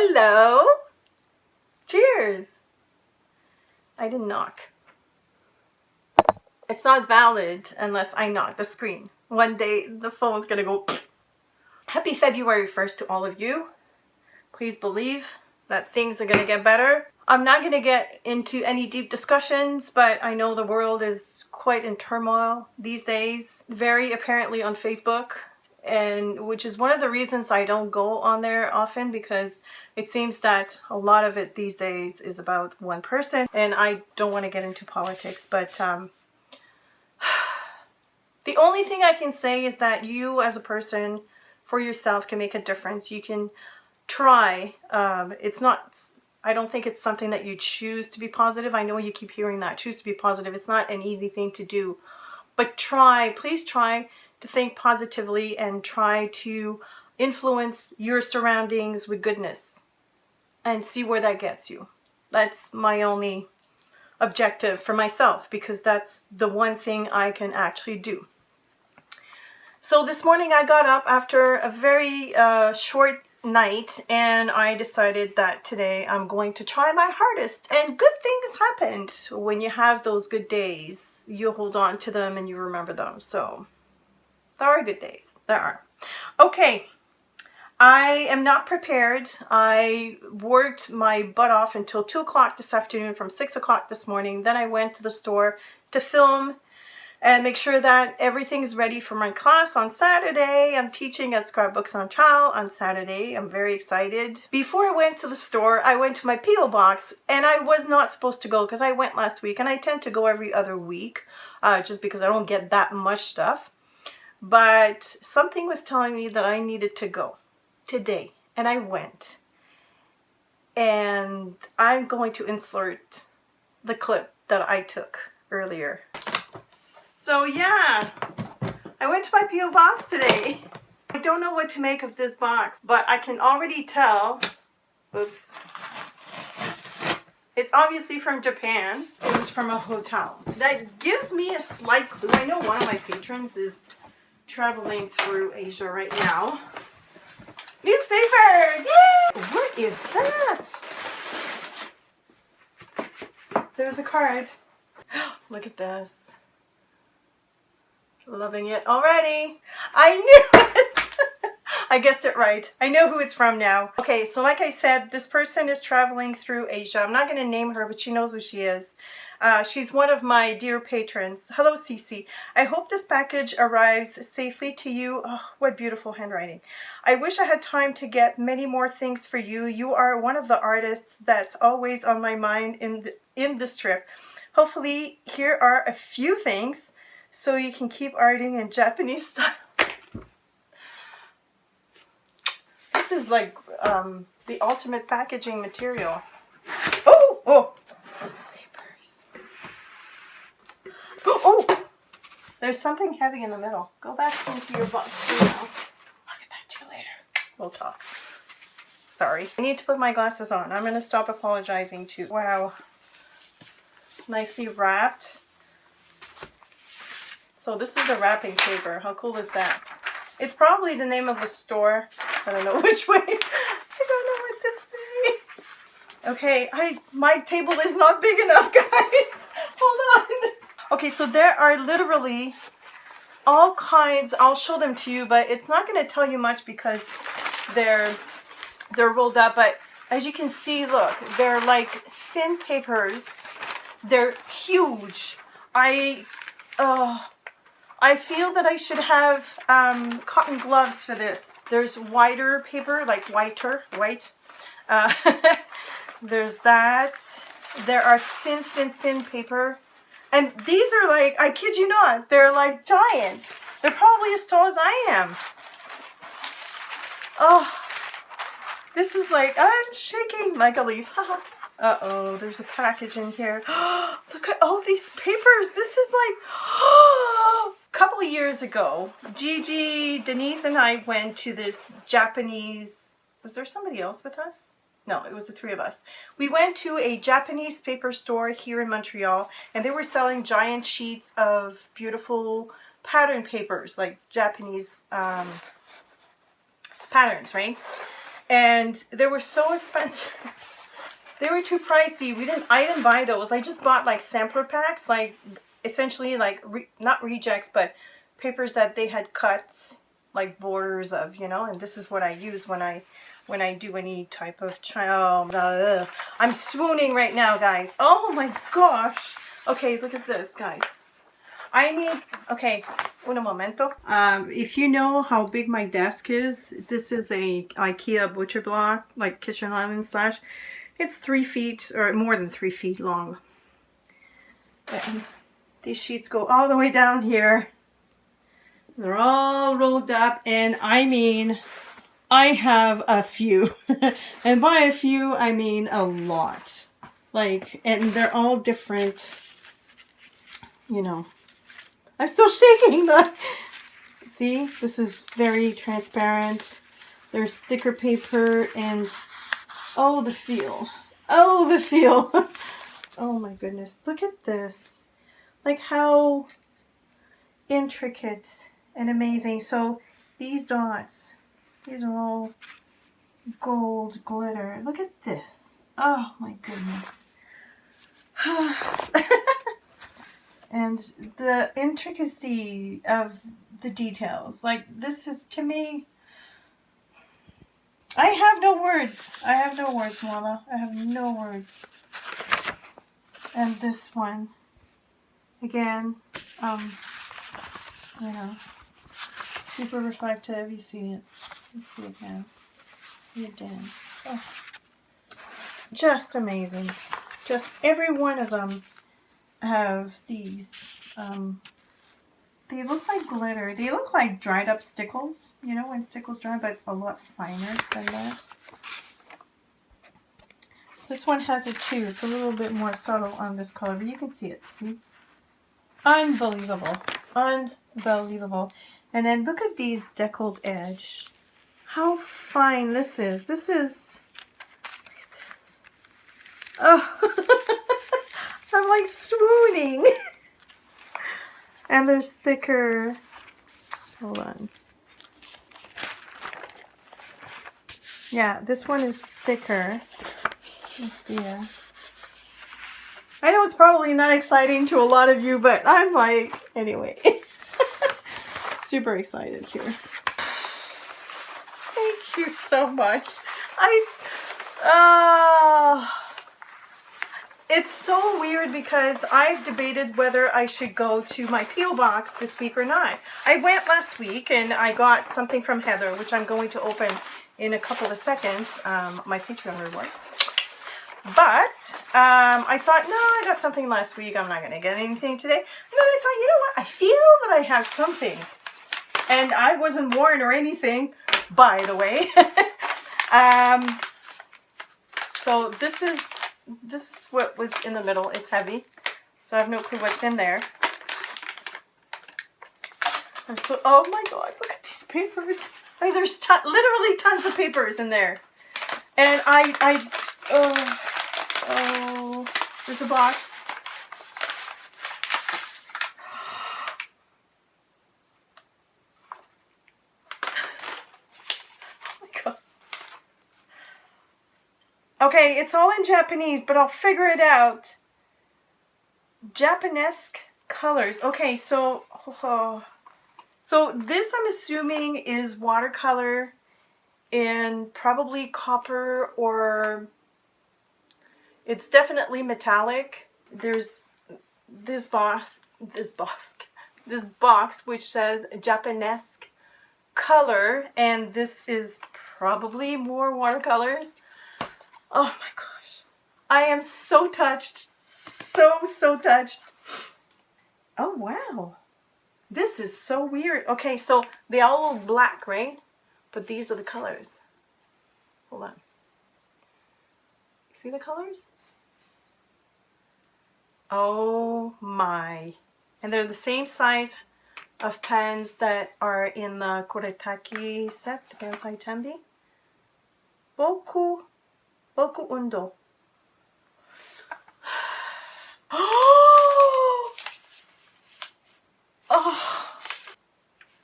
Hello. Cheers. I didn't knock. It's not valid unless I knock the screen. One day the phone's gonna go. Happy February 1st to all of you. Please believe that things are gonna get better. I'm not gonna get into any deep discussions, but I know the world is quite in turmoil these days. Very apparently on Facebook, and which is one of the reasons I don't go on there often, because it seems that a lot of it these days is about one person, and I don't want to get into politics, but the only thing I can say is that you as a person for yourself can make a difference. You can try. It's not, I don't think it's something that you choose to be positive. I know you keep hearing that, choose to be positive. It's not an easy thing to do, but try, please try to think positively and try to influence your surroundings with goodness and see where that gets you. That's my only objective for myself, because that's the one thing I can actually do. So this morning I got up after a very short night, and I decided that today I'm going to try my hardest, and good things happened. When you have those good days, you hold on to them and you remember them. So there are good days. There are. Okay. I am not prepared. I worked my butt off until 2 o'clock this afternoon from 6 o'clock this morning. Then I went to the store to film and make sure that everything's ready for my class on Saturday. I'm teaching at Scrapbooks on Trial on Saturday. I'm very excited. Before I went to the store, I went to my P.O. box, and I was not supposed to go because I went last week, and I tend to go every other week just because I don't get that much stuff. But something was telling me that I needed to go today, and I went, and I'm going to insert the clip that I took earlier. So yeah, I went to my P.O. box today. I don't know what to make of this box, but I can already tell, oops, it's obviously from Japan. It was from a hotel. That gives me a slight clue. I know one of my patrons is traveling through Asia right now. Newspapers! Yay! What is that? There's a card. Look at this. Loving it already. I knew it! I guessed it right. I know who it's from now. Okay, so like I said, this person is traveling through Asia. I'm not going to name her, but she knows who she is. She's one of my dear patrons. Hello, CeeCee. I hope this package arrives safely to you. Oh, what beautiful handwriting. I wish I had time to get many more things for you. You are one of the artists that's always on my mind in this trip. Hopefully, here are a few things so you can keep arting in Japanese style. This is like the ultimate packaging material. Oh! Oh! There's something heavy in the middle. Go back into your box now. I'll get back to you later. We'll talk. Sorry. I need to put my glasses on. I'm going to stop apologizing too. Wow. Nicely wrapped. So this is the wrapping paper. How cool is that? It's probably the name of the store. I don't know which way. I don't know what to say. Okay, my table is not big enough, guys. Hold on. Okay, so there are literally all kinds. I'll show them to you, but it's not going to tell you much because they're rolled up. But as you can see, look, they're like thin papers. They're huge. I feel that I should have cotton gloves for this. There's wider paper, like white. There's that. There are thin paper. And these are like, I kid you not, they're like giant. They're probably as tall as I am. Oh, this is like, I'm shaking like a leaf. Uh-oh, there's a package in here. Look at all these papers. This is like, a couple of years ago, Gigi, Denise, and I went to this Japanese, was there somebody else with us? No, it was the three of us. We went to a Japanese paper store here in Montreal, and they were selling giant sheets of beautiful pattern papers, like Japanese patterns, right? And they were so expensive. They were too pricey. I didn't buy those. I just bought like sampler packs, like essentially like not rejects, but papers that they had cut like borders of, you know. And this is what I use when I do any type of I'm swooning right now, guys. Oh my gosh. Okay, look at this, guys. I need, okay, un momento. If you know how big my desk is, this is a IKEA butcher block, like kitchen island slash. It's 3 feet or more than 3 feet long. And these sheets go all the way down here. They're all rolled up, and I mean, I have a few. And by a few, I mean a lot. Like, and they're all different, you know. I'm still shaking the... See, this is very transparent. There's thicker paper and... Oh, the feel. Oh, the feel. Oh my goodness. Look at this. Like how intricate and amazing. So these dots, these are all gold glitter. Look at this. Oh my goodness. And the intricacy of the details. Like, this is, to me, I have no words. I have no words, Mama. I have no words. And this one, again, you know, super reflective. You see it. You see it now. See it dance. Oh. Just amazing. Just every one of them have these, they look like glitter. They look like dried up stickles, you know, when stickles dry, but a lot finer than that. This one has it too. It's a little bit more subtle on this color, but you can see it. See? Unbelievable. Unbelievable. And then look at these deckled edge. How fine this is. This is, look at this. Oh, I'm like swooning. And there's thicker, hold on. Yeah, this one is thicker. Let's see. I know it's probably not exciting to a lot of you, but I'm like, anyway. Super excited here. Thank you so much. It's so weird because I've debated whether I should go to my P.O. box this week or not. I went last week and I got something from Heather, which I'm going to open in a couple of seconds, my Patreon reward. But I thought, no, I got something last week. I'm not going to get anything today. And then I thought, you know what? I feel that I have something. And I wasn't warned or anything, by the way. So this is what was in the middle. It's heavy, so I have no clue what's in there. And so, oh my God, look at these papers. I mean, there's literally tons of papers in there. And oh, there's a box. Okay, it's all in Japanese, but I'll figure it out. Japanesque colors. Okay, so this I'm assuming is watercolor in probably copper, or it's definitely metallic. There's this box which says Japanesque color, and this is probably more watercolors. Oh my gosh. I am so touched. So touched. Oh wow. This is so weird. Okay, so they all look black, right? But these are the colors. Hold on. See the colors? Oh my. And they're the same size of pens that are in the Koretaki set, the Gansai Tenbi. Boku Undo. Oh.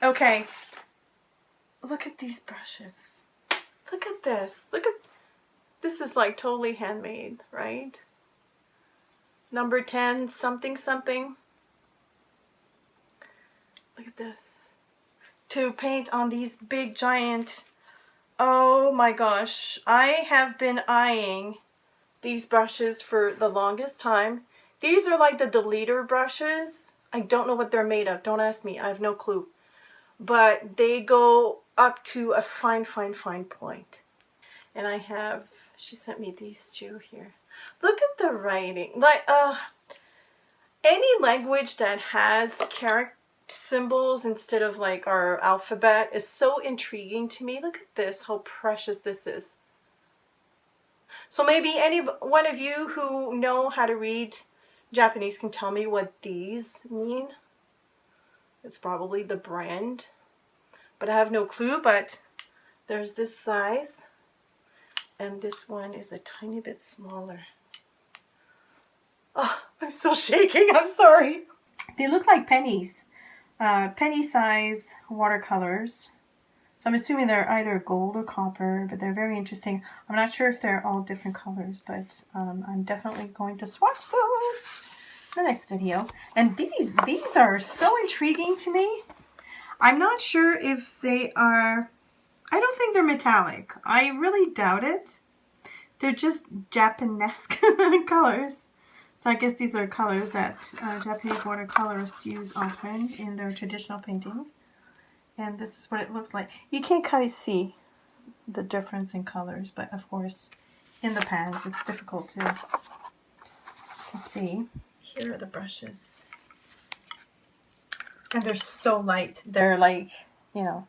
Okay. Look at these brushes. Look at this. Look at, this is like totally handmade, right? Number 10, something, something. Look at this. To paint on these big giant, oh my gosh. I have been eyeing these brushes for the longest time. These are like the deleter brushes. I don't know what they're made of. Don't ask me. I have no clue. But they go up to a fine, fine, fine point. And I have, she sent me these two here. Look at the writing. Like, any language that has character symbols instead of like our alphabet is so intriguing to me. Look at this, how precious this is. So maybe any one of you who know how to read Japanese can tell me what these mean. It's probably the brand, but I have no clue. But there's this size, and this one is a tiny bit smaller. Oh, I'm still shaking. I'm sorry. They look like pennies. Penny size watercolors. So I'm assuming they're either gold or copper, but they're very interesting. I'm not sure if they're all different colors, but I'm definitely going to swatch those in the next video. And these are so intriguing to me. I'm not sure if they are, I don't think they're metallic. I really doubt it. They're just Japanesque colors. So I guess these are colors that Japanese watercolorists use often in their traditional painting. And this is what it looks like. You can't kind of see the difference in colors, but of course in the pans it's difficult to see. Here are the brushes. And they're so light. They're like, you know,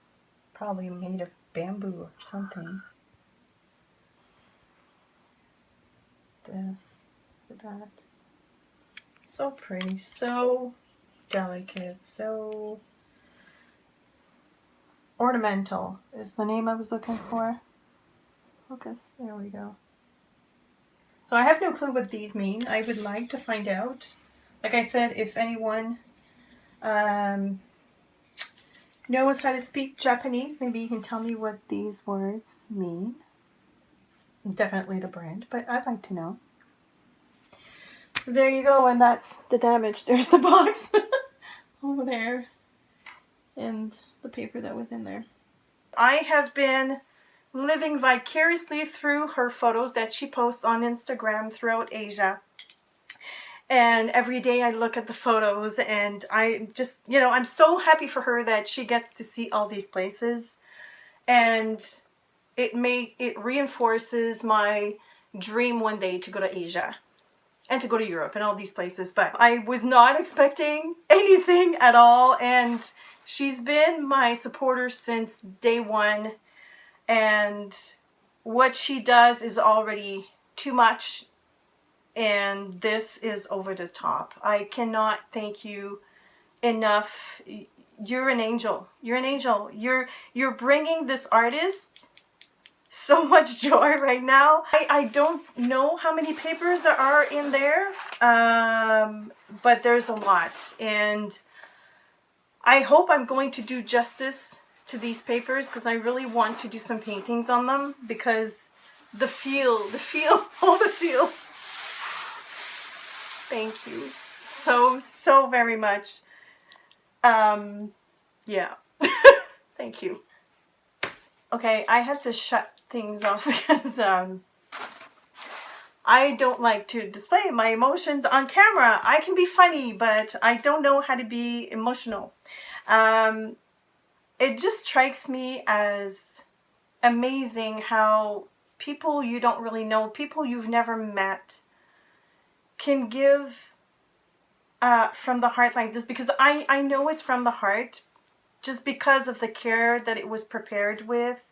probably made of bamboo or something. This, that. So pretty, so delicate, so ornamental is the name I was looking for. Focus, there we go. So I have no clue what these mean. I would like to find out. Like I said, if anyone knows how to speak Japanese, maybe you can tell me what these words mean. It's definitely the brand, but I'd like to know. So there you go, and that's the damage. There's the box over there and the paper that was in there. I have been living vicariously through her photos that she posts on Instagram throughout Asia. And every day I look at the photos and I just, you know, I'm so happy for her that she gets to see all these places. And it reinforces my dream one day to go to Asia. And to go to Europe and all these places. But I was not expecting anything at all. And she's been my supporter since day one. And what she does is already too much. And this is over the top. I cannot thank you enough. You're an angel. You're an angel. You're bringing this artist so much joy right now. I don't know how many papers there are in there, but there's a lot, and I hope I'm going to do justice to these papers because I really want to do some paintings on them because the feel, oh, the feel. Thank you so very much. Yeah. Thank you. Okay, I had to shut things off because I don't like to display my emotions on camera. I can be funny, but I don't know how to be emotional. It just strikes me as amazing how people you don't really know, people you've never met, can give from the heart like this, because I know it's from the heart just because of the care that it was prepared with.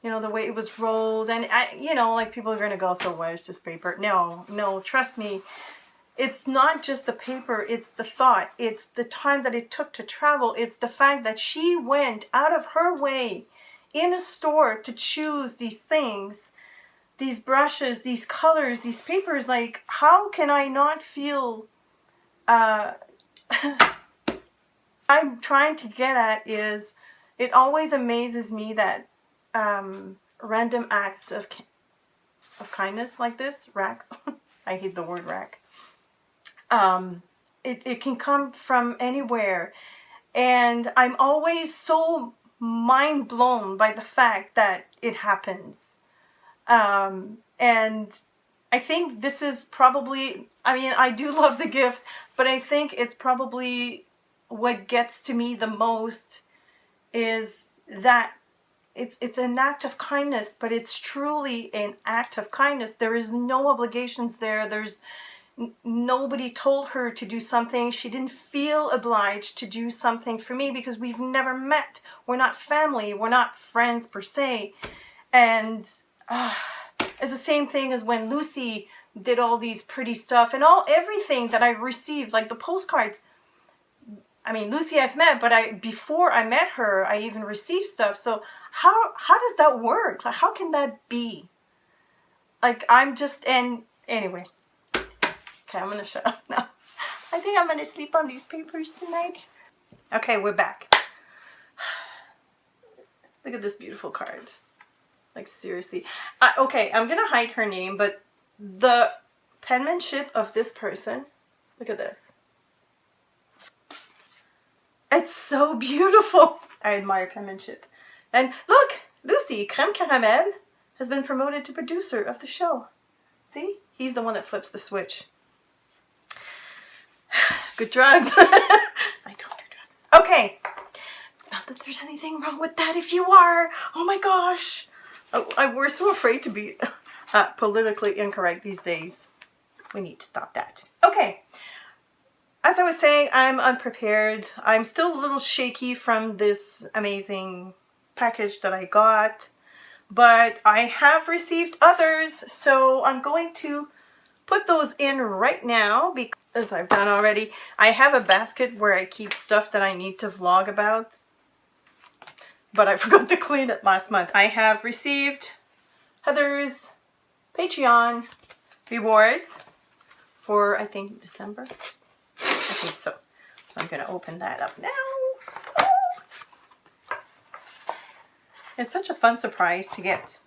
You know, the way it was rolled, and you know, like people are going to go, so what, it's just paper. No, trust me. It's not just the paper, it's the thought. It's the time that it took to travel. It's the fact that she went out of her way in a store to choose these things, these brushes, these colors, these papers. Like, how can I not feel... I'm trying to get at is, it always amazes me that random acts of kindness like this, racks. I hate the word rack. It can come from anywhere. And I'm always so mind blown by the fact that it happens. And I think this is probably, I mean, I do love the gift, but I think it's probably what gets to me the most is that it's an act of kindness, but it's truly an act of kindness. There is no obligations there. There's nobody told her to do something. She didn't feel obliged to do something for me because we've never met. We're not family. We're not friends per se. And it's the same thing as when Lucy did all these pretty stuff and everything that I received, like the postcards. I mean, Lucy I've met, but before I met her, I even received stuff. So how does that work? Like, how can that be? Like, and anyway. Okay, I'm gonna shut up now. I think I'm gonna sleep on these papers tonight. Okay, we're back. Look at this beautiful card. Like, seriously. Okay, I'm gonna hide her name, but the penmanship of this person, look at this. It's so beautiful. I admire penmanship. And look, Lucy, Crème Caramel, has been promoted to producer of the show. See? He's the one that flips the switch. Good drugs. I don't do drugs. Okay. Not that there's anything wrong with that if you are. Oh my gosh. We're so afraid to be politically incorrect these days. We need to stop that. Okay. As I was saying, I'm unprepared. I'm still a little shaky from this amazing package that I got. But I have received others, so I'm going to put those in right now because I've done already. I have a basket where I keep stuff that I need to vlog about, but I forgot to clean it last month. I have received Heather's Patreon rewards for, I think, December. I think so. So I'm going to open that up now. It's such a fun surprise to get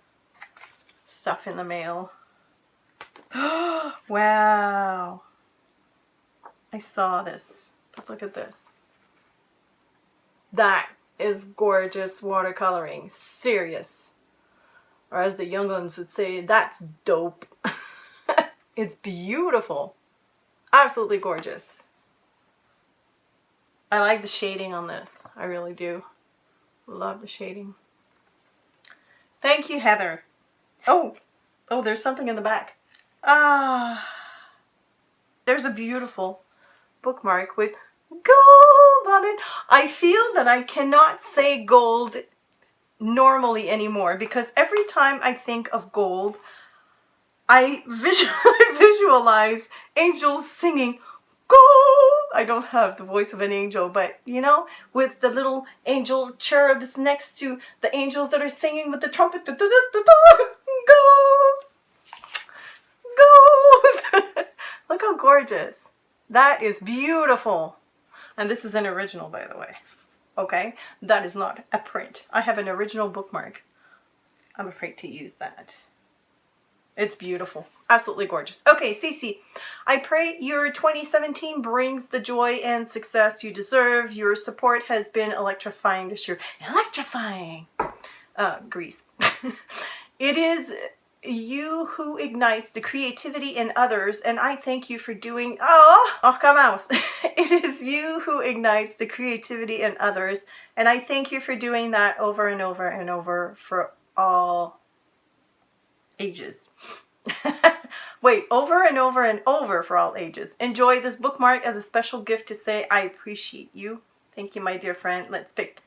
stuff in the mail. Wow. I saw this, but look at this. That is gorgeous watercoloring. Serious. Or as the young ones would say, that's dope. It's beautiful. Absolutely gorgeous. I like the shading on this. I really do. Love the shading. Thank you, Heather. Oh, there's something in the back. There's a beautiful bookmark with gold on it. I feel that I cannot say gold normally anymore because every time I think of gold, I visualize angels singing gold. I don't have the voice of an angel, but you know, with the little angel cherubs next to the angels that are singing with the trumpet. Gold! Gold! Look how gorgeous. That is beautiful. And this is an original, by the way. Okay? That is not a print. I have an original bookmark. I'm afraid to use that. It's beautiful. Absolutely gorgeous. Okay, CeeCee, I pray your 2017 brings the joy and success you deserve. Your support has been electrifying this year. Electrifying! Grease. It is you who ignites the creativity in others, and I thank you for doing... Oh, come out. It is you who ignites the creativity in others, and I thank you for doing that over and over and over for all ages. Wait, over and over and over for all ages. Enjoy this bookmark as a special gift to say I appreciate you. Thank you, my dear friend. Let's kick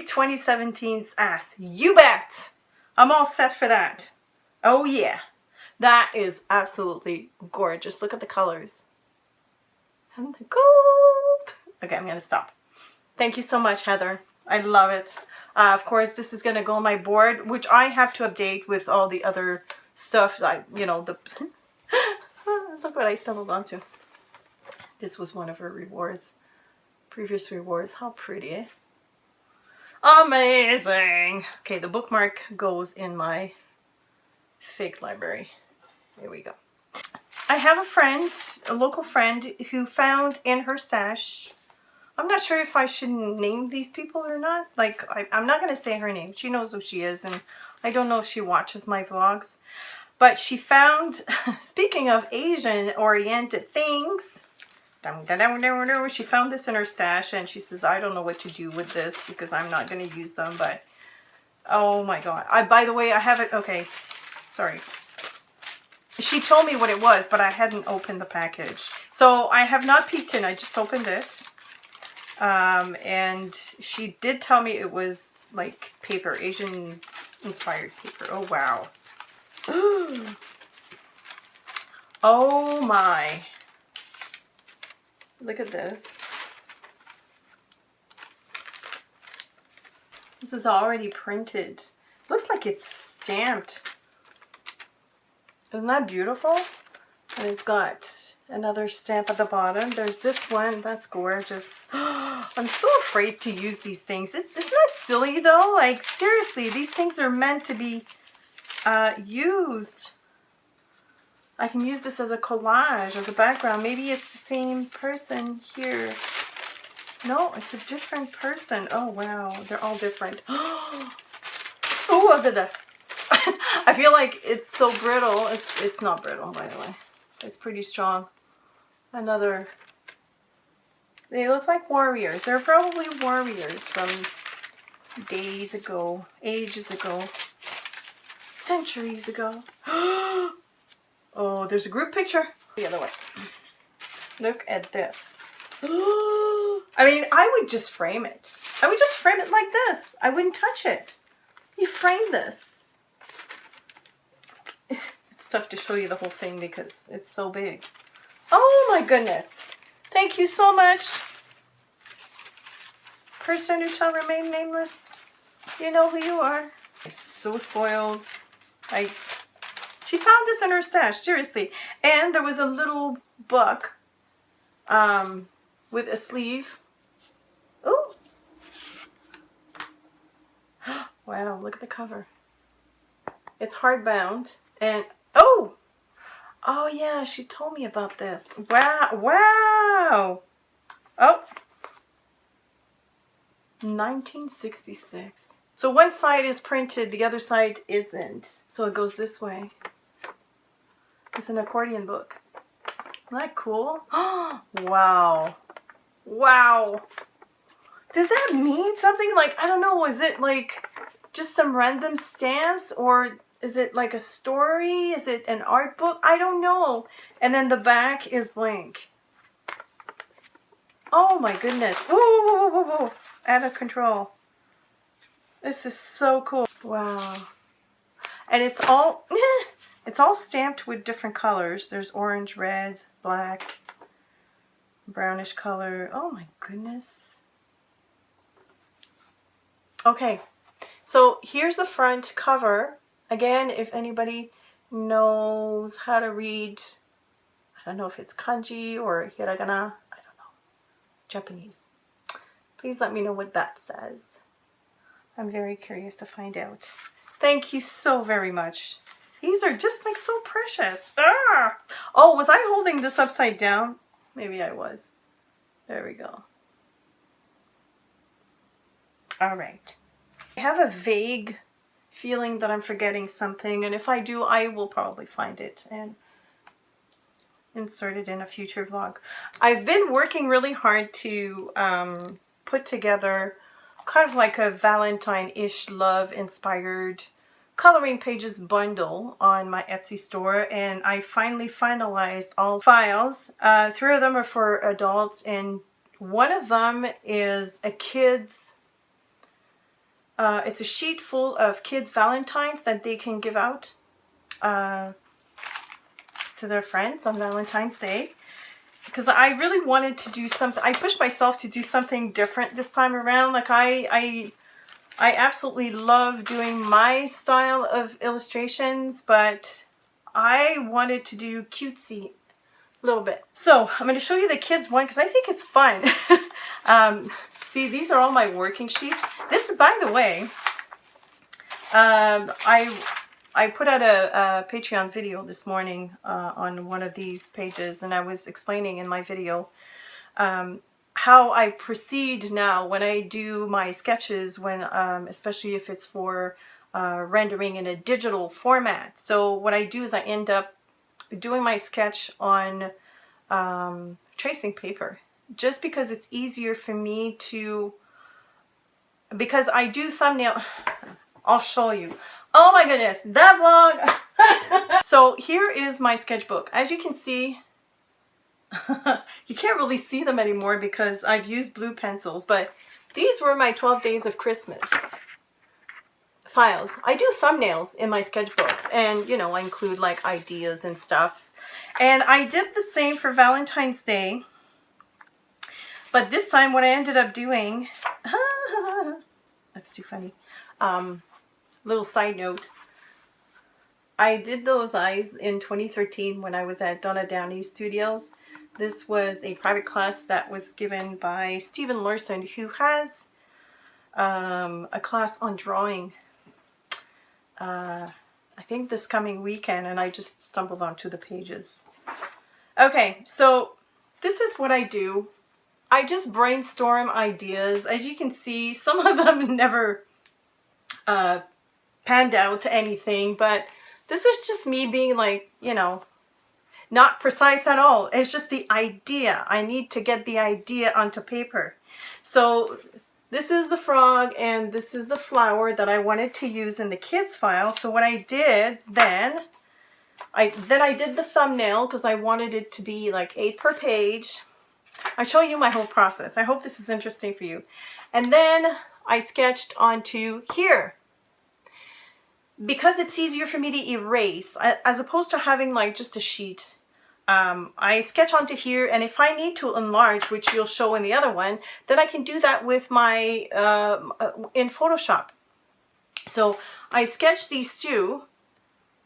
2017's ass. You bet! I'm all set for that. Oh yeah. That is absolutely gorgeous. Look at the colors. And the gold. Okay, I'm going to stop. Thank you so much, Heather. I love it. Of course, this is going to go on my board, which I have to update with all the other stuff. Look what I stumbled onto. This was one of her rewards. Previous rewards. How pretty, eh? Amazing. Okay, the bookmark goes in my fake library. Here we go. I have a friend, a local friend, who found in her stash, I'm not sure if I should name these people or not. Like, I'm not going to say her name. She knows who she is, and I don't know if she watches my vlogs. But she found, speaking of Asian-oriented things, she found this in her stash, and she says, I don't know what to do with this because I'm not going to use them, but oh my god. By the way, I have it, okay, sorry. She told me what it was, but I hadn't opened the package. So I have not peeked in, I just opened it. And she did tell me it was like paper, Asian inspired paper. Oh wow. Oh my. Look at this. This is already printed. Looks like it's stamped. Isn't that beautiful? And it's got another stamp at the bottom. There's this one. That's gorgeous. I'm so afraid to use these things. Isn't that silly though? Like seriously, these things are meant to be used. I can use this as a collage as a background. Maybe it's the same person here. No, it's a different person. Oh wow, they're all different. Oh, I feel like it's so brittle. It's not brittle, by the way. It's pretty strong. Another. They look like warriors. They're probably warriors from days ago, ages ago, centuries ago. Oh, there's a group picture. The other way. Look at this. I mean, I would just frame it. I would just frame it like this. I wouldn't touch it. You frame this. It's tough to show you the whole thing because it's so big. Oh my goodness. Thank you so much. Person who shall remain nameless. You know who you are. I'm so spoiled. She found this in her stash, seriously. And there was a little book with a sleeve. Oh. Wow, look at the cover. It's hardbound. And, oh! Oh yeah, she told me about this. Wow, wow! Oh. 1966. So one side is printed, the other side isn't. So it goes this way. It's an accordion book. Isn't that cool? Wow. Wow. Does that mean something? Like, I don't know, is it like just some random stamps, or is it like a story? Is it an art book? I don't know. And then the back is blank. Oh my goodness. Whoa, whoa, whoa, whoa, whoa. Out of control. This is so cool. Wow. And it's all stamped with different colors. There's orange, red, black, brownish color. Oh my goodness. Okay. So here's the front cover. Again, if anybody knows how to read, I don't know if it's kanji or hiragana, I don't know, Japanese. Please let me know what that says. I'm very curious to find out. Thank you so very much. These are just like so precious. Ah! Oh, was I holding this upside down? Maybe I was. There we go. All right. I have a vague feeling that I'm forgetting something, and if I do, I will probably find it and insert it in a future vlog. I've been working really hard to put together kind of like a Valentine-ish love-inspired coloring pages bundle on my Etsy store, and I finally finalized all files. 3 of them are for adults, and one of them is a kid's. It's a sheet full of kids' Valentines that they can give out to their friends on Valentine's Day. Because I really wanted to do something. I pushed myself to do something different this time around. Like I absolutely love doing my style of illustrations, but I wanted to do cutesy a little bit. So I'm going to show you the kids one because I think it's fun. See, these are all my working sheets. by the way, I put out a Patreon video this morning on one of these pages, and I was explaining in my video how I proceed now when I do my sketches, when especially if it's for rendering in a digital format. So what I do is I end up doing my sketch on tracing paper, just because it's easier for me to, because I do thumbnail. I'll show you. Oh my goodness, that vlog. So here is my sketchbook. As you can see, you can't really see them anymore because I've used blue pencils, but these were my 12 Days of Christmas files. I do thumbnails in my sketchbooks, and you know, I include like ideas and stuff. And I did the same for Valentine's Day, but this time what I ended up doing, that's too funny. Little side note, I did those eyes in 2013 when I was at Donna Downey's Studios. This was a private class that was given by Stephen Larson, who has a class on drawing, I think this coming weekend, and I just stumbled onto the pages. Okay, so this is what I do. I just brainstorm ideas. As you can see, some of them never panned out to anything, but this is just me being like, you know, not precise at all. It's just the idea. I need to get the idea onto paper. So this is the frog and this is the flower that I wanted to use in the kids file. So what I did then, I did the thumbnail because I wanted it to be like 8 per page. I show you my whole process. I hope this is interesting for you. And then I sketched onto here. Because it's easier for me to erase, as opposed to having like just a sheet, I sketch onto here, and if I need to enlarge, which you'll show in the other one, then I can do that with my, in Photoshop. So I sketched these two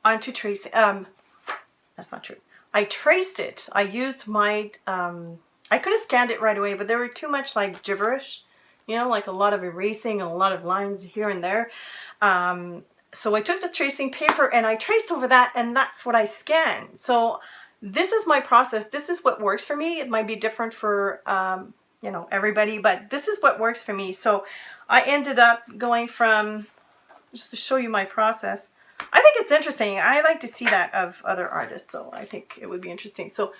onto tracing, that's not true. I traced it. I used my, I could have scanned it right away, but there were too much like gibberish, you know, like a lot of erasing and a lot of lines here and there. So I took the tracing paper and I traced over that, and that's what I scanned. So this is my process. This is what works for me. It might be different for, you know, everybody, but this is what works for me. So I ended up going from, just to show you my process. I think it's interesting. I like to see that of other artists, so I think it would be interesting. So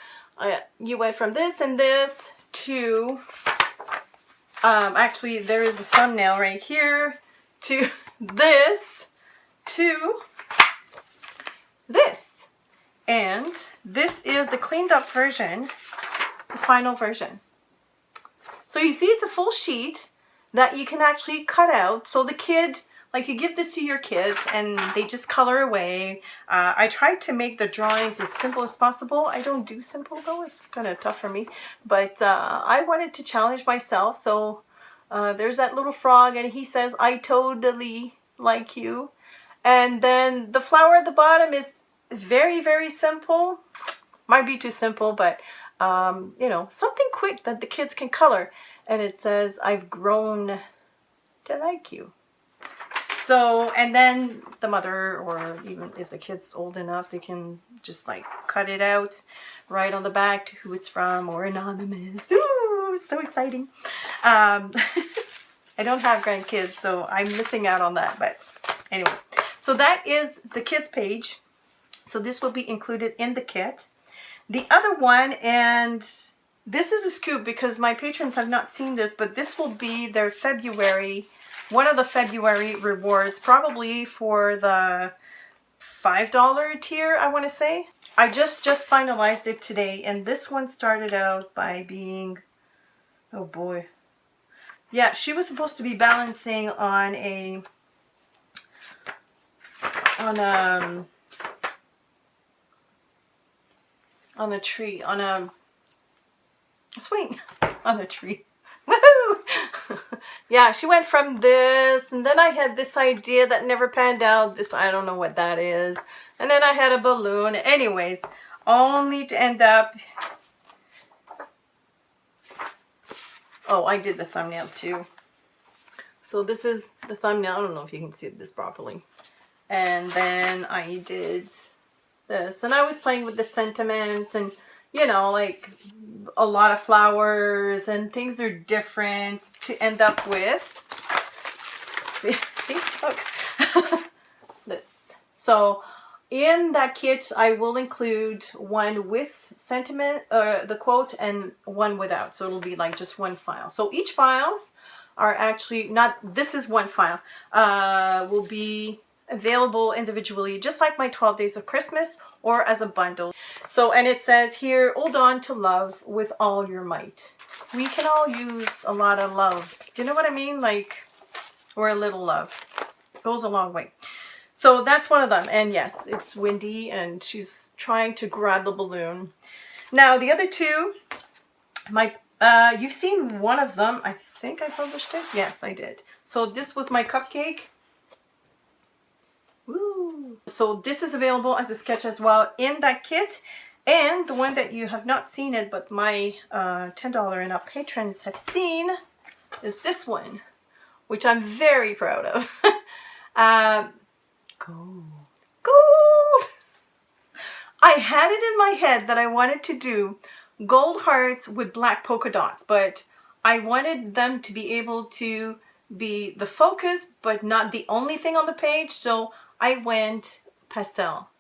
you went from this and this to, actually there is the thumbnail right here, to this, to this, and this is the cleaned up version, the final version. So you see it's a full sheet that you can actually cut out, so the kid, like you give this to your kids and they just color away. I tried to make the drawings as simple as possible. I don't do simple though, it's kind of tough for me, but I wanted to challenge myself. So there's that little frog and he says, "I totally like you." And then the flower at the bottom is very, very simple. Might be too simple, but you know, something quick that the kids can color. And it says, "I've grown to like you." So, and then the mother, or even if the kid's old enough, they can just like cut it out right on the back to who it's from, or anonymous. Ooh, so exciting. I don't have grandkids, so I'm missing out on that, but anyway. So that is the kids page. So this will be included in the kit. The other one, and this is a scoop because my patrons have not seen this, but this will be their February, one of the February rewards, probably for the $5 tier, I want to say. I just finalized it today, and this one started out by being, oh boy. Yeah, she was supposed to be balancing on a tree, on a swing, on a tree. Woohoo! Yeah, she went from this, and then I had this idea that never panned out. This, I don't know what that is. And then I had a balloon. Anyways, only to end up, oh, I did the thumbnail too. So this is the thumbnail. I don't know if you can see this properly. And then I did this. And I was playing with the sentiments and, you know, like a lot of flowers and things are different to end up with. See? Look. This. So in that kit, I will include one with sentiment, the quote, and one without. So it'll be like just one file. So each files are actually not, this is one file, will be available individually, just like my 12 Days of Christmas, or as a bundle. So, and it says here, hold on to love with all your might. We can all use a lot of love. Do you know what I mean? Like, or a little love. Goes a long way. So that's one of them. And yes, it's windy and she's trying to grab the balloon. Now the other two, you've seen one of them. I think I published it. Yes, I did. So this was my cupcake. Woo. So this is available as a sketch as well in that kit. And the one that you have not seen it, but my $10 and up patrons have seen, is this one, which I'm very proud of. Gold. Gold! I had it in my head that I wanted to do gold hearts with black polka dots, but I wanted them to be able to be the focus, but not the only thing on the page, so I went pastel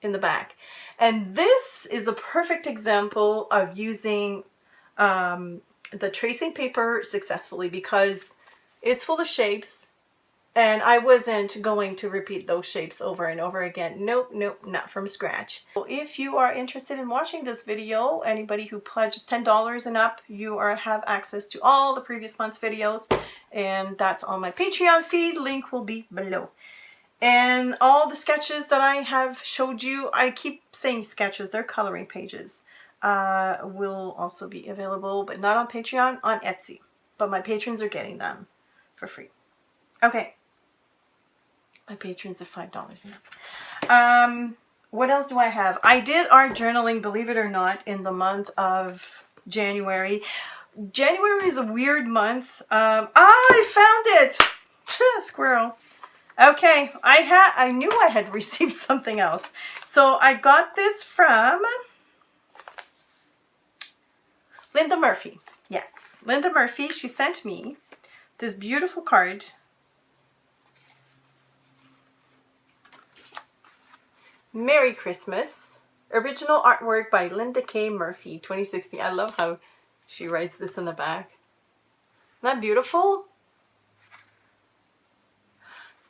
in the back. And this is a perfect example of using the tracing paper successfully because it's full of shapes. And I wasn't going to repeat those shapes over and over again. Nope, nope, not from scratch. So if you are interested in watching this video, anybody who pledges $10 and up, you have access to all the previous month's videos. And that's on my Patreon feed. Link will be below. And all the sketches that I have showed you, I keep saying sketches, they're coloring pages, will also be available, but not on Patreon, on Etsy. But my patrons are getting them for free. Okay. My patrons are $5 now. What else do I have? I did art journaling, believe it or not, in the month of January. January is a weird month. I found it! Squirrel. Okay, I knew I had received something else. So I got this from Linda Murphy. Yes, Linda Murphy. She sent me this beautiful card. Merry Christmas. Original artwork by Linda K. Murphy, 2016. I love how she writes this in the back. Isn't that beautiful?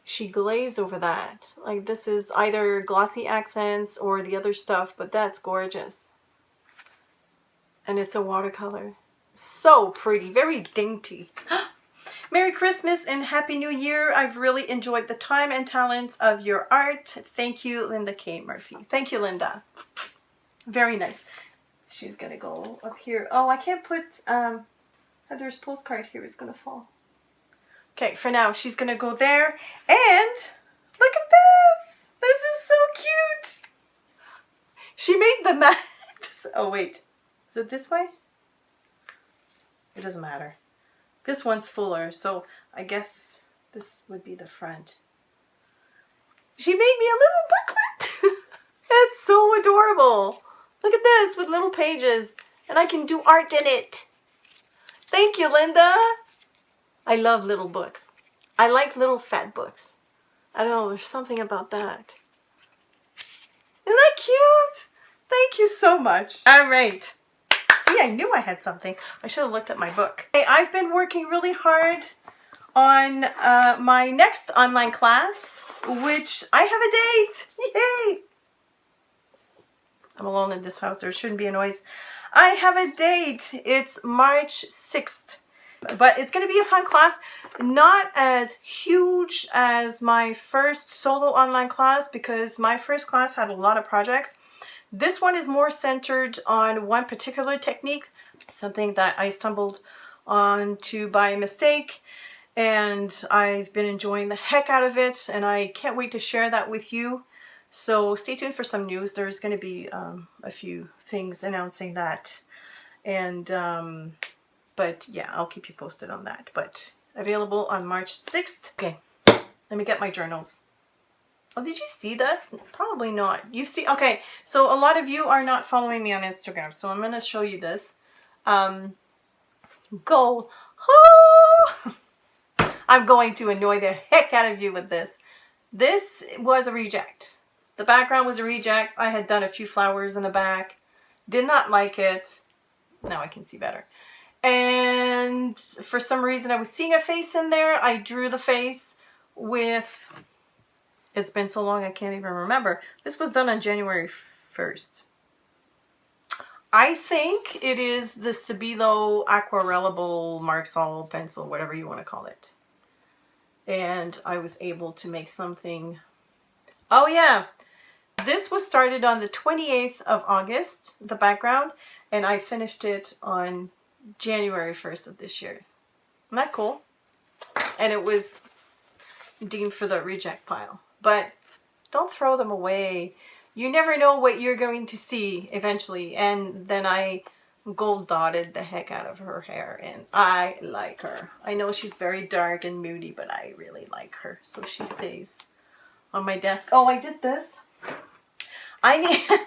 She glazed over that. Like this is either glossy accents or the other stuff, but that's gorgeous. And it's a watercolor. So pretty, very dainty. Merry Christmas and Happy New Year. I've really enjoyed the time and talents of your art. Thank you, Linda K. Murphy. Thank you, Linda. Very nice. She's going to go up here. Oh, I can't put Heather's postcard here. It's going to fall. Okay, for now, she's going to go there. And look at this. This is so cute. She made the mat. Oh, wait. Is it this way? It doesn't matter. This one's fuller, so I guess this would be the front. She made me a little booklet. It's so adorable. Look at this with little pages, and I can do art in it. Thank you, Linda. I love little books. I like little fat books. I don't know, there's something about that. Isn't that cute? Thank you so much. All right. See, I knew I had something. I should have looked at my book. Hey, I've been working really hard on my next online class, which I have a date. Yay! I'm alone in this house. There shouldn't be a noise. I have a date. It's March 6th. But it's going to be a fun class. Not as huge as my first solo online class because my first class had a lot of projects. This one is more centered on one particular technique, something that I stumbled onto by mistake, and I've been enjoying the heck out of it, and I can't wait to share that with you. So stay tuned for some news. There's going to be a few things announcing that, and but yeah, I'll keep you posted on that. But available on March 6th. Okay, let me get my journals. Oh, did you see this? Probably not. You see, okay, so a lot of you are not following me on Instagram, so I'm going to show you this. Go. Oh! I'm going to annoy the heck out of you with this. This was a reject. The background was a reject. I had done a few flowers in the back. Did not like it. Now I can see better. And for some reason I was seeing a face in there. I drew the face with... It's been so long I can't even remember. This was done on January 1st. I think it is the Stabilo Aquarellable Marxol pencil, whatever you want to call it. And I was able to make something... Oh yeah! This was started on the 28th of August, the background, and I finished it on January 1st of this year. Isn't that cool? And it was deemed for the reject pile. But don't throw them away. You never know what you're going to see eventually. And then I gold dotted the heck out of her hair, and I like her. I know she's very dark and moody, but I really like her. So she stays on my desk. Oh, I did this. I need... No!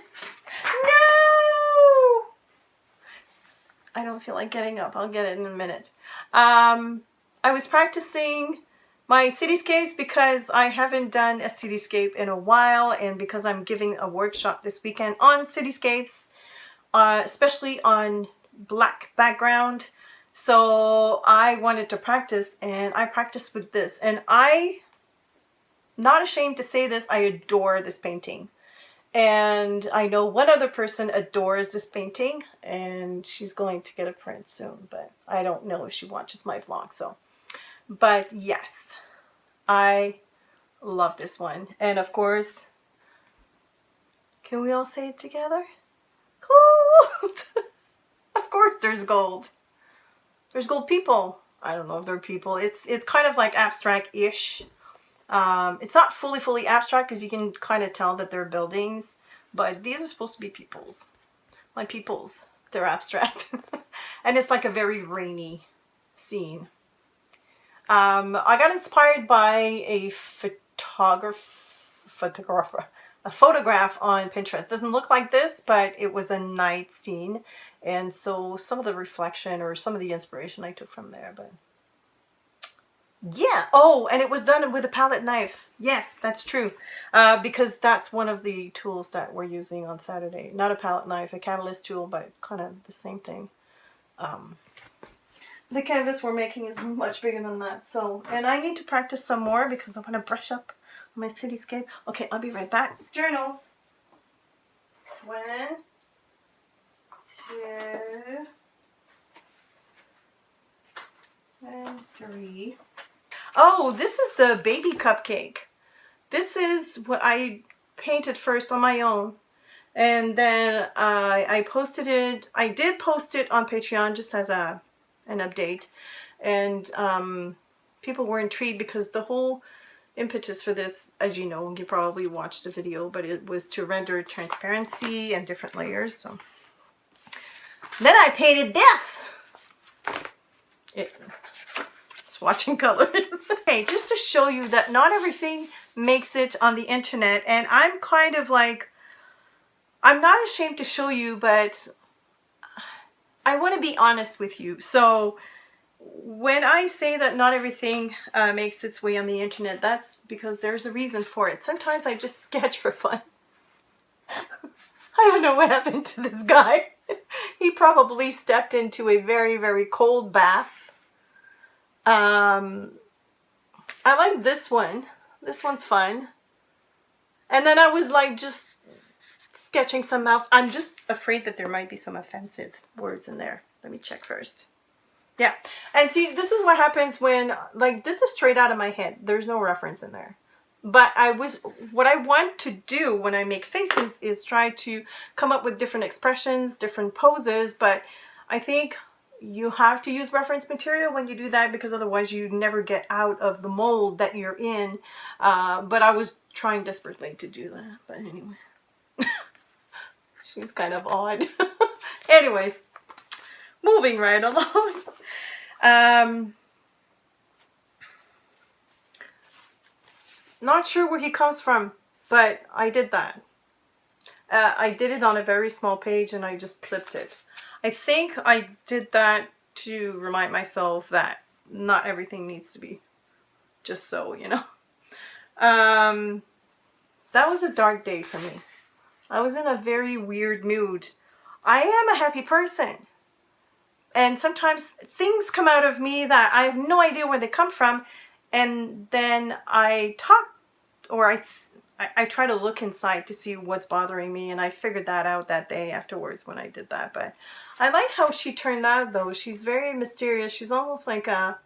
I don't feel like getting up. I'll get it in a minute. I was practicing my cityscapes because I haven't done a cityscape in a while, and because I'm giving a workshop this weekend on cityscapes, especially on black background. So I wanted to practice, and I practiced with this, and I'm not ashamed to say this, I adore this painting. And I know one other person adores this painting, and she's going to get a print soon, but I don't know if she watches my vlog, so. But yes, I love this one. And of course, can we all say it together? Gold! Of course there's gold. There's gold people. I don't know if they're people. It's kind of like abstract-ish. It's not fully abstract because you can kind of tell that they're buildings, but these are supposed to be peoples. My peoples, they're abstract. And it's like a very rainy scene. I got inspired by a photograph on Pinterest. Doesn't look like this, but it was a night scene, and so some of the reflection or some of the inspiration I took from there, but yeah. Oh, and it was done with a palette knife. Yes, that's true. Because that's one of the tools that we're using on Saturday. Not a palette knife, a catalyst tool, but kind of the same thing. The canvas we're making is much bigger than that. So, and I need to practice some more because I want to brush up on my cityscape. Okay, I'll be right back. Journals. 1, 2, and 3. Oh, this is the baby cupcake. This is what I painted first on my own. And then I posted it. I did post it on Patreon just as an update. And people were intrigued because the whole impetus for this, as you know, you probably watched the video, but it was to render transparency and different layers. So then I painted this. It's watching colors. Okay, just to show you that not everything makes it on the internet, and I'm kind of like, I'm not ashamed to show you, but I want to be honest with you. So when I say that not everything makes its way on the internet, that's because there's a reason for it. Sometimes I just sketch for fun. I don't know what happened to this guy. He probably stepped into a very, very cold bath. I like this one. This one's fun. And then I was like just sketching some mouth. I'm just afraid that there might be some offensive words in there. Let me check first. Yeah. And see, this is what happens when, like, this is straight out of my head. There's no reference in there. But what I want to do when I make faces is try to come up with different expressions, different poses, but I think you have to use reference material when you do that because otherwise you never get out of the mold that you're in. But I was trying desperately to do that. But anyway, she's kind of odd. Anyways, moving right along. Not sure where he comes from, but I did that. I did it on a very small page and I just clipped it. I think I did that to remind myself that not everything needs to be just so, you know. That was a dark day for me. I was in a very weird mood. I am a happy person. And sometimes things come out of me that I have no idea where they come from. And then I talk, or I try to look inside to see what's bothering me. And I figured that out that day afterwards when I did that. But I like how she turned out though. She's very mysterious. She's almost like a,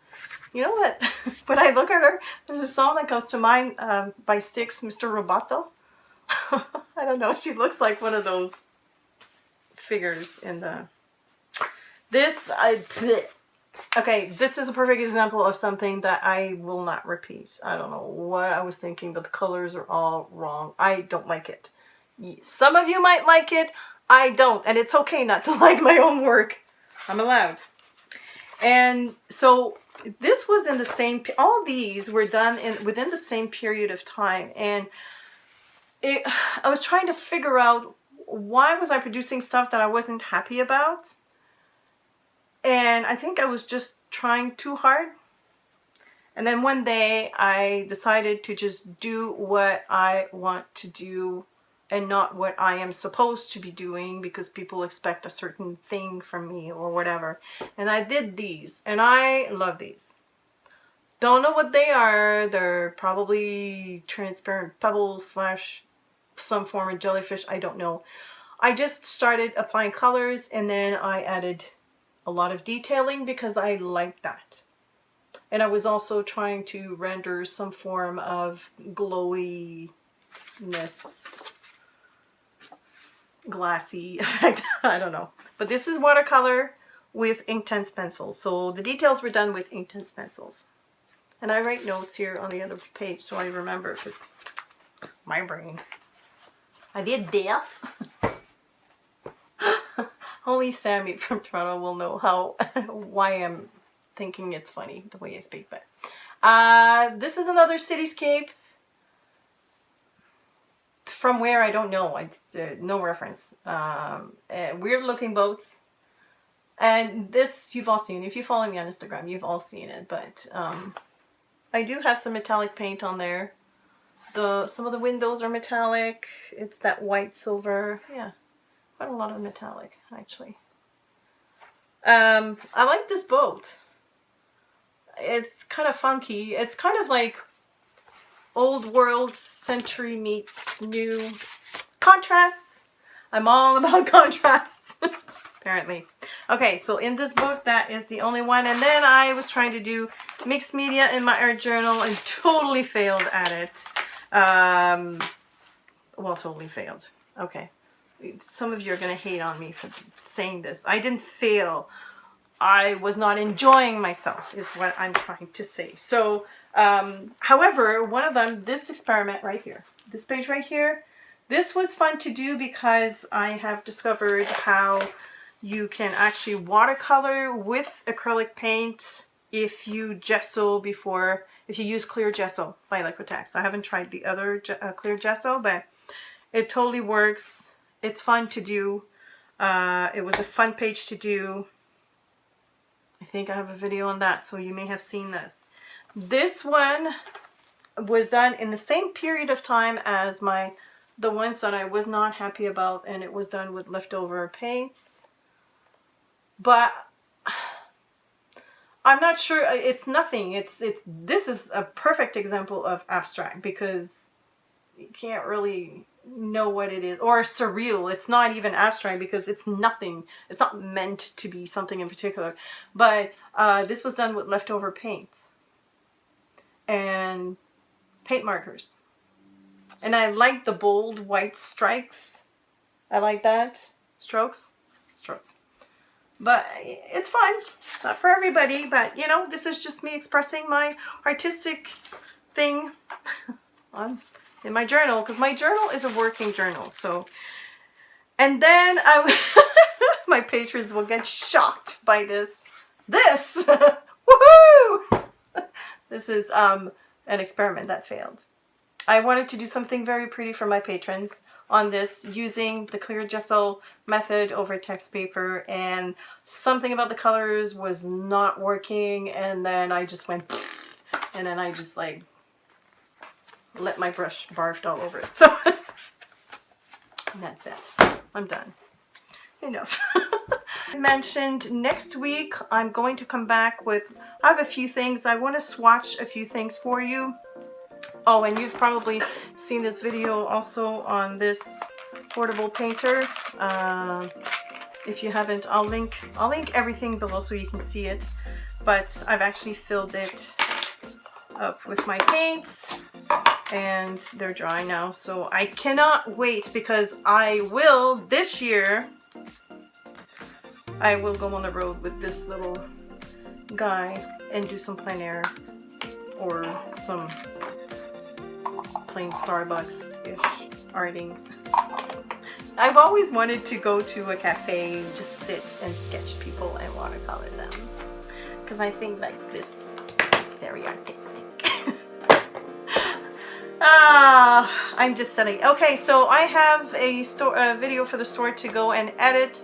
you know what, when I look at her, there's a song that comes to mind by Styx, Mr. Roboto. I don't know, she looks like one of those figures in the... Okay, this is a perfect example of something that I will not repeat. I don't know what I was thinking, but the colors are all wrong. I don't like it. Some of you might like it, I don't. And it's okay not to like my own work. I'm allowed. And so this was in the same... All these were done within the same period of time. And I was trying to figure out why was I producing stuff that I wasn't happy about. And I think I was just trying too hard. And then one day I decided to just do what I want to do and not what I am supposed to be doing because people expect a certain thing from me or whatever. And I did these and I love these. Don't know what they are. They're probably transparent pebbles / some form of jellyfish. I don't know. I just started applying colors and then I added a lot of detailing because I like that. And I was also trying to render some form of glowiness, glassy effect. I don't know. But this is watercolor with Inktense pencils. So the details were done with Inktense pencils. And I write notes here on the other page so I remember because my brain. I did this. Only Sammy from Toronto will know why I'm thinking it's funny the way I speak. But this is another cityscape. From where I don't know. No reference. Weird looking boats. And this you've all seen. If you follow me on Instagram, you've all seen it. But I do have some metallic paint on there. Some of the windows are metallic. It's that white silver. Yeah. Quite a lot of metallic, actually. I like this boat. It's kind of funky. It's kind of like old world century meets new contrasts. I'm all about contrasts, apparently. Okay, so in this book, that is the only one. And then I was trying to do mixed media in my art journal and totally failed at it. Well, totally failed. Okay. Some of you are going to hate on me for saying this. I didn't fail. I was not enjoying myself is what I'm trying to say. So, however, one of them, this experiment right here, this page right here, this was fun to do because I have discovered how you can actually watercolor with acrylic paint if you gesso before, if you use clear gesso by Liquitex. I haven't tried the other clear gesso, but it totally works. It's fun to do. It was a fun page to do. I think I have a video on that, so you may have seen this. This one was done in the same period of time as the ones that I was not happy about, and it was done with leftover paints. But I'm not sure. It's nothing. This is a perfect example of abstract because you can't really know what it is, or surreal. It's not even abstract because it's nothing. It's not meant to be something in particular. But this was done with leftover paints and paint markers. And I like the bold white strikes. I like that. Strokes. But it's fun. It's not for everybody, but you know, this is just me expressing my artistic thing in my journal, because my journal is a working journal. So, and then my patrons will get shocked by this. Woohoo! This is an experiment that failed. I wanted to do something very pretty for my patrons on this using the clear gesso method over text paper, and something about the colors was not working, and then I just went and then I just like let my brush barfed all over it. So and that's it. I'm done. Enough. I mentioned next week I'm going to come back with, I have a few things. I want to swatch a few things for you. Oh, and you've probably seen this video also on this portable painter. If you haven't, I'll link everything below so you can see it. But I've actually filled it up with my paints and they're dry now. So I cannot wait, because I will, this year, I will go on the road with this little guy and do some plein air or some plain Starbucks-ish arting. I've always wanted to go to a cafe and just sit and sketch people and watercolor them, because I think like this is very artistic. I'm just setting. Okay, so I have a video for the store to go and edit.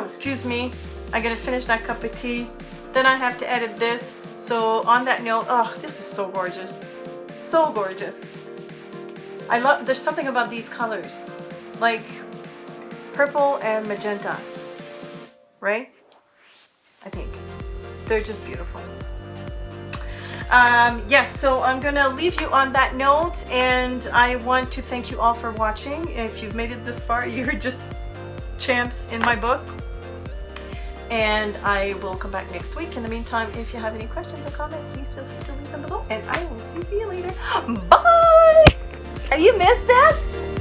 Excuse me. I gotta finish that cup of tea. Then I have to edit this. So on that note, oh, this is so gorgeous. So gorgeous. I love, there's something about these colors. Like purple and magenta. Right? I think. They're just beautiful. Yes, so I'm gonna leave you on that note, and I want to thank you all for watching. If you've made it this far, you're just champs in my book. And I will come back next week. In the meantime, if you have any questions or comments, please feel free to leave them below, and I will see you later. Bye! Have you missed this?